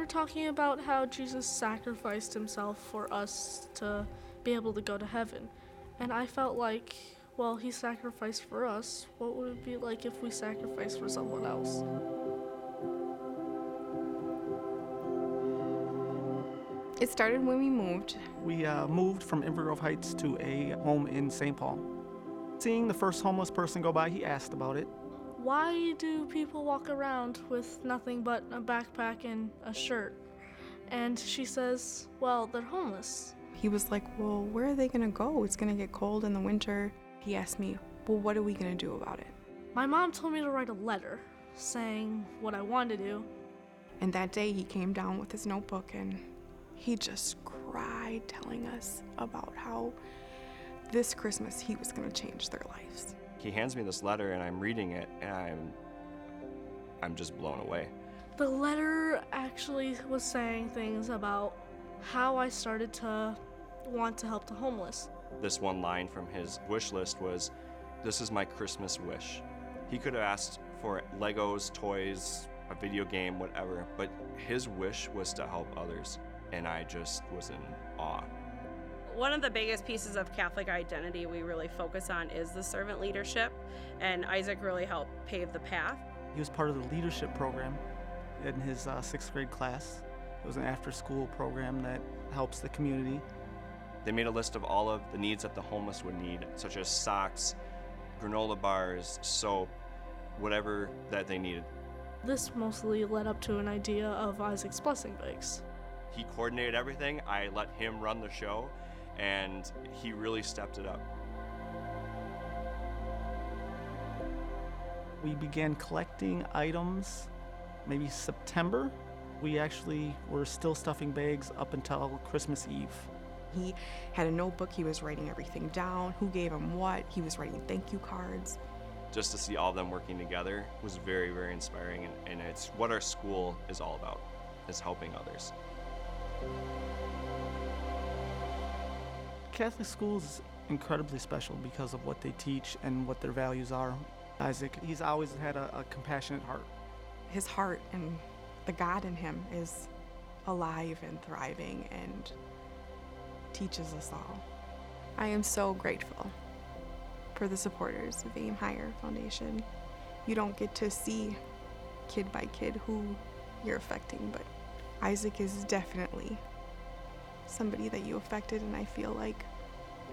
were talking about how Jesus sacrificed himself for us to be able to go to heaven. And I felt like, well, he sacrificed for us. What would it be like if we sacrificed for someone else? It started when we moved. We moved from Inver Grove Heights to a home in St. Paul. Seeing the first homeless person go by, he asked about it. Why do people walk around with nothing but a backpack and a shirt? And she says, well, they're homeless. He was like, well, where are they gonna go? It's gonna get cold in the winter. He asked me, well, what are we gonna do about it? My mom told me to write a letter saying what I wanted to do. And that day he came down with his notebook and he just cried, telling us about how this Christmas he was gonna change their lives. He hands me this letter and I'm reading it and I'm just blown away. The letter actually was saying things about how I started to want to help the homeless. This one line from his wish list was, "This is my Christmas wish." He could have asked for Legos, toys, a video game, whatever, but his wish was to help others, and I just was in awe. One of the biggest pieces of Catholic identity we really focus on is the servant leadership, and Isaac really helped pave the path. He was part of the leadership program in his 6th grade class. It was an after-school program that helps the community. They made a list of all of the needs that the homeless would need, such as socks, granola bars, soap, whatever that they needed. This mostly led up to an idea of Isaac's blessing bags. He coordinated everything. I let him run the show, and he really stepped it up. We began collecting items maybe September. We actually were still stuffing bags up until Christmas Eve. He had a notebook, he was writing everything down, who gave him what, he was writing thank you cards. Just to see all of them working together was very, very inspiring, and it's what our school is all about, is helping others. Catholic school is incredibly special because of what they teach and what their values are. Isaac, he's always had a compassionate heart. His heart and the God in him is alive and thriving and teaches us all. I am so grateful for the supporters of Aim Higher Foundation. You don't get to see kid by kid who you're affecting, but Isaac is definitely somebody that you affected, and I feel like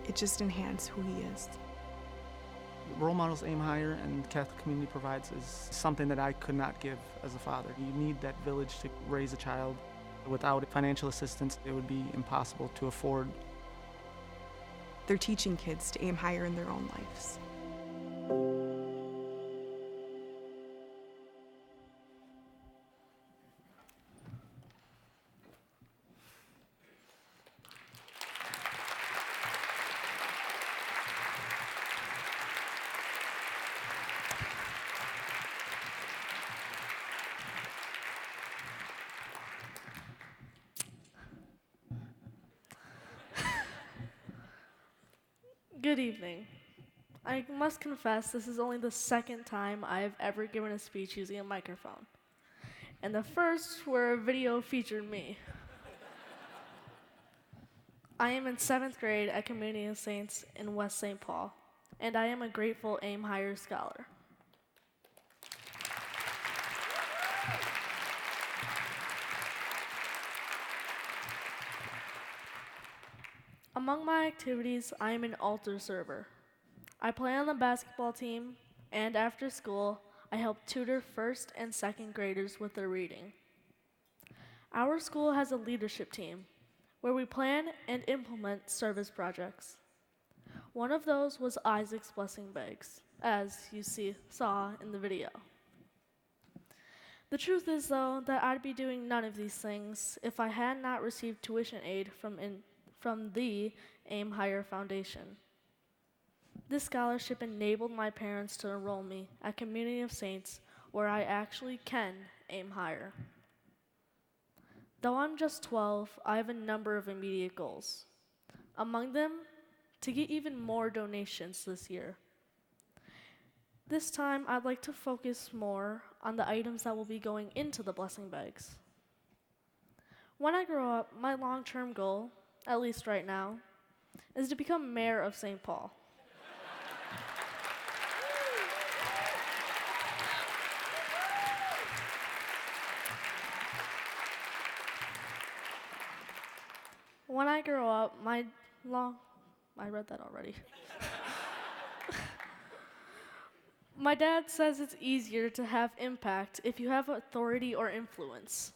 it just enhanced who he is. Role models Aim Higher and Catholic Community provides is something that I could not give as a father. You need that village to raise a child. Without financial assistance, it would be impossible to afford. They're teaching kids to aim higher in their own lives. Good evening. I must confess this is only the second time I have ever given a speech using a microphone. And the first where a video featured me. I am in 7th grade at Community of Saints in West St. Paul, and I am a grateful Aim Higher scholar. Among my activities, I am an altar server. I play on the basketball team, and after school, I help tutor 1st and 2nd graders with their reading. Our school has a leadership team where we plan and implement service projects. One of those was Isaac's blessing bags, as you saw in the video. The truth is, though, that I'd be doing none of these things if I had not received tuition aid from the Aim Higher Foundation. This scholarship enabled my parents to enroll me at Community of Saints, where I actually can aim higher. Though I'm just 12, I have a number of immediate goals. Among them, to get even more donations this year. This time, I'd like to focus more on the items that will be going into the blessing bags. When I grow up, my long-term goal, at least right now, is to become mayor of St. Paul. When I grow up, I read that already. My dad says it's easier to have impact if you have authority or influence.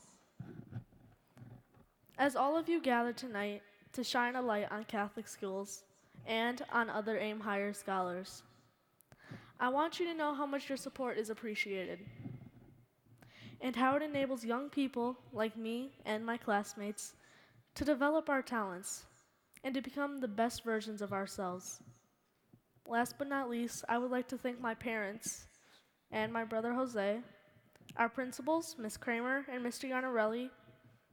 As all of you gather tonight to shine a light on Catholic schools and on other AIM Higher scholars, I want you to know how much your support is appreciated and how it enables young people like me and my classmates to develop our talents and to become the best versions of ourselves. Last but not least, I would like to thank my parents and my brother Jose, our principals, Ms. Kramer and Mr. Yarnarelli,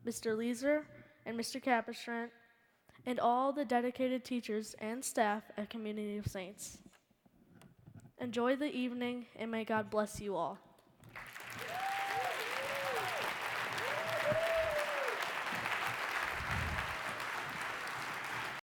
Mr. Leeser and Mr. Capistrant, and all the dedicated teachers and staff at Community of Saints. Enjoy the evening, and may God bless you all.